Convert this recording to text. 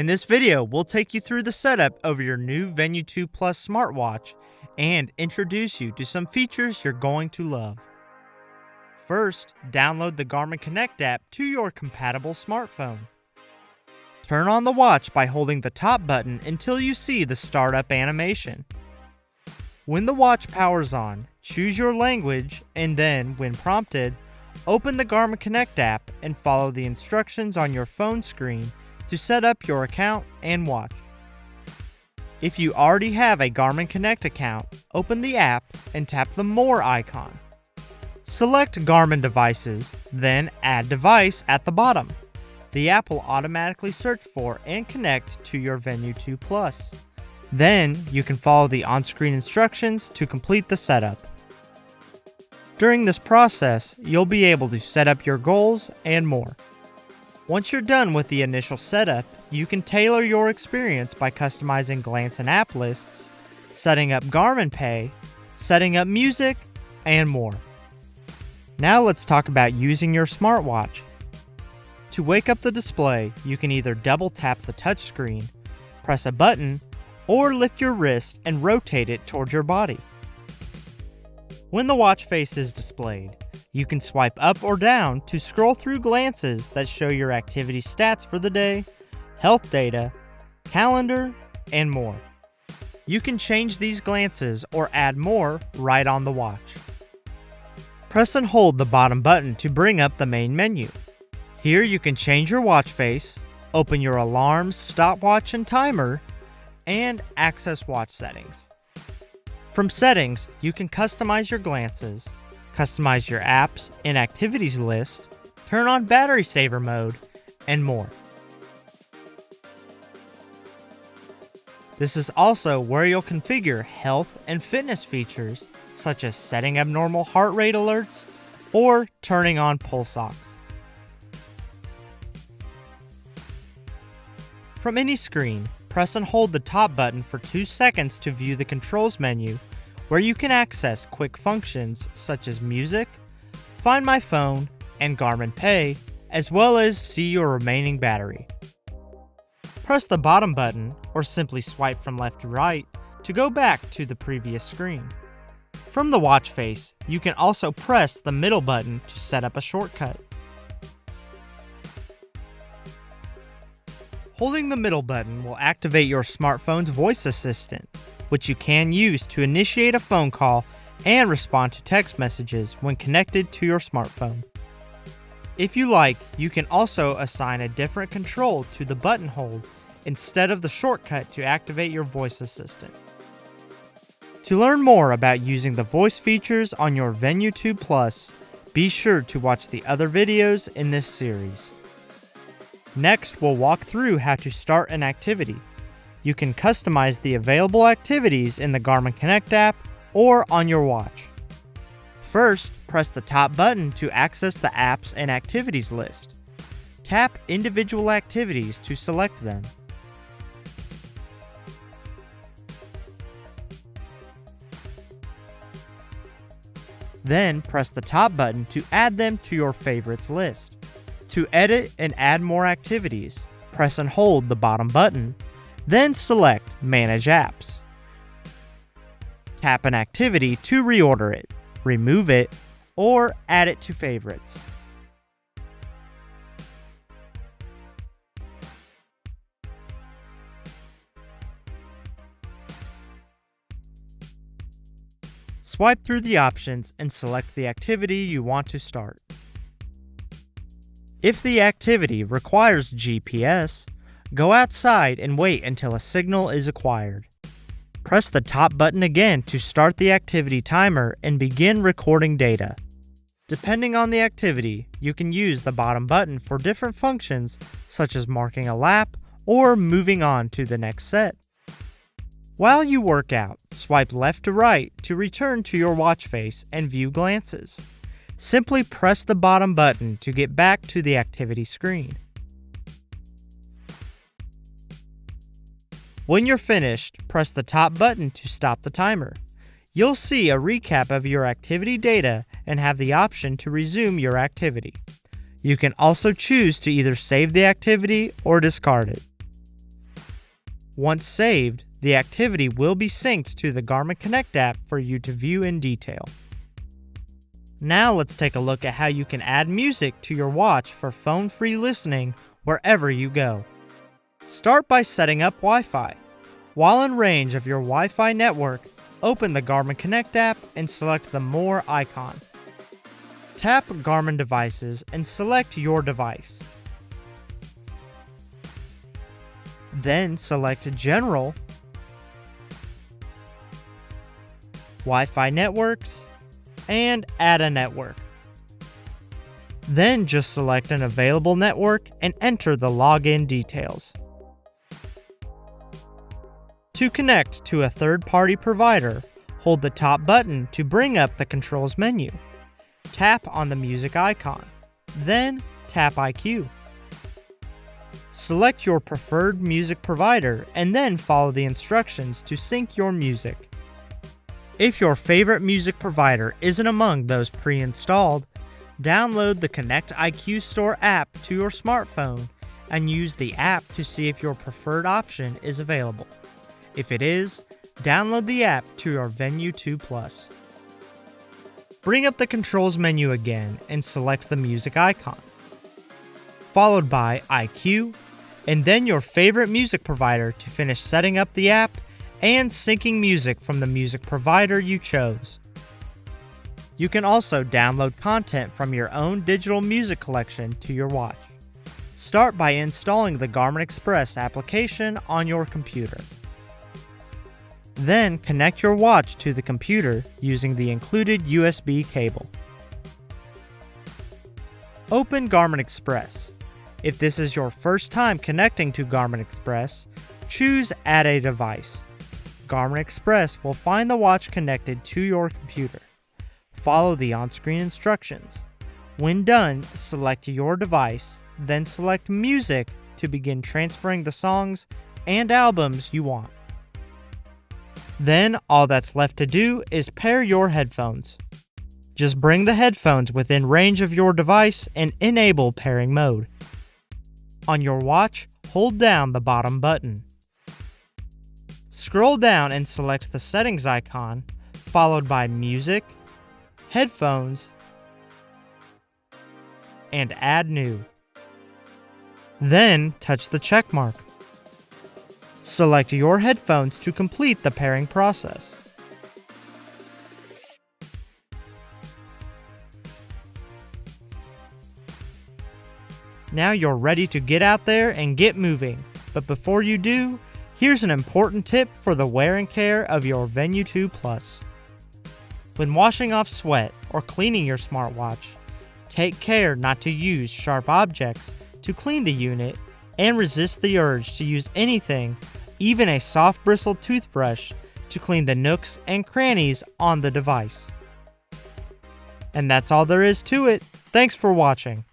In this video, we'll take you through the setup of your new Venu 2 Plus smartwatch and introduce you to some features you're going to love. First, download the Garmin Connect app to your compatible smartphone. Turn on the watch by holding the top button until you see the startup animation. When the watch powers on, choose your language and then, when prompted, open the Garmin Connect app and follow the instructions on your phone screen to set up your account and watch. If you already have a Garmin Connect account, open the app and tap the More icon. Select Garmin devices, then Add Device at the bottom. The app will automatically search for and connect to your Venu 2 Plus. Then, you can follow the on-screen instructions to complete the setup. During this process, you'll be able to set up your goals and more. Once you're done with the initial setup, you can tailor your experience by customizing glance and app lists, setting up Garmin Pay, setting up music, and more. Now let's talk about using your smartwatch. To wake up the display, you can either double tap the touchscreen, press a button, or lift your wrist and rotate it towards your body. When the watch face is displayed, you can swipe up or down to scroll through glances that show your activity stats for the day, health data, calendar, and more. You can change these glances or add more right on the watch. Press and hold the bottom button to bring up the main menu. Here you can change your watch face, open your alarms, stopwatch, and timer, and access watch settings. From settings, you can customize your glances, customize your apps and activities list, turn on battery saver mode, and more. This is also where you'll configure health and fitness features such as setting abnormal heart rate alerts or turning on pulse ox. From any screen, press and hold the top button for 2 seconds to view the controls menu, where you can access quick functions such as music, Find My Phone, and Garmin Pay, as well as see your remaining battery. Press the bottom button, or simply swipe from left to right, to go back to the previous screen. From the watch face, you can also press the middle button to set up a shortcut. Holding the middle button will activate your smartphone's voice assistant, which you can use to initiate a phone call and respond to text messages when connected to your smartphone. If you like, you can also assign a different control to the button hold instead of the shortcut to activate your voice assistant. To learn more about using the voice features on your Venu 2 Plus, be sure to watch the other videos in this series. Next, we'll walk through how to start an activity. You can customize the available activities in the Garmin Connect app or on your watch. First, press the top button to access the apps and activities list. Tap individual activities to select them. Then press the top button to add them to your favorites list. To edit and add more activities, press and hold the bottom button, then select Manage Apps. Tap an activity to reorder it, remove it, or add it to favorites. Swipe through the options and select the activity you want to start. If the activity requires GPS, go outside and wait until a signal is acquired. Press the top button again to start the activity timer and begin recording data. Depending on the activity, you can use the bottom button for different functions such as marking a lap or moving on to the next set. While you work out, swipe left to right to return to your watch face and view glances. Simply press the bottom button to get back to the activity screen. When you're finished, press the top button to stop the timer. You'll see a recap of your activity data and have the option to resume your activity. You can also choose to either save the activity or discard it. Once saved, the activity will be synced to the Garmin Connect app for you to view in detail. Now let's take a look at how you can add music to your watch for phone-free listening wherever you go. Start by setting up Wi-Fi. While in range of your Wi-Fi network, open the Garmin Connect app and select the More icon. Tap Garmin Devices and select your device. Then select General, Wi-Fi Networks, and Add a network. Then just select an available network and enter the login details. To connect to a third-party provider, hold the top button to bring up the controls menu. Tap on the music icon, then tap IQ. Select your preferred music provider and then follow the instructions to sync your music. If your favorite music provider isn't among those pre-installed, download the Connect IQ Store app to your smartphone and use the app to see if your preferred option is available. If it is, download the app to your Venu 2 Plus. Bring up the controls menu again and select the music icon, followed by IQ, and then your favorite music provider to finish setting up the app and syncing music from the music provider you chose. You can also download content from your own digital music collection to your watch. Start by installing the Garmin Express application on your computer. Then connect your watch to the computer using the included USB cable. Open Garmin Express. If this is your first time connecting to Garmin Express, choose Add a Device. Garmin Express will find the watch connected to your computer. Follow the on-screen instructions. When done, select your device, then select Music to begin transferring the songs and albums you want. Then all that's left to do is pair your headphones. Just bring the headphones within range of your device and enable pairing mode. On your watch, hold down the bottom button. Scroll down and select the settings icon, followed by Music, Headphones, and Add New. Then touch the check mark. Select your headphones to complete the pairing process. Now you're ready to get out there and get moving. But before you do, here's an important tip for the wear and care of your Venu 2 Plus. When washing off sweat or cleaning your smartwatch, take care not to use sharp objects to clean the unit and resist the urge to use anything, even a soft bristled toothbrush, to clean the nooks and crannies on the device. And that's all there is to it. Thanks for watching.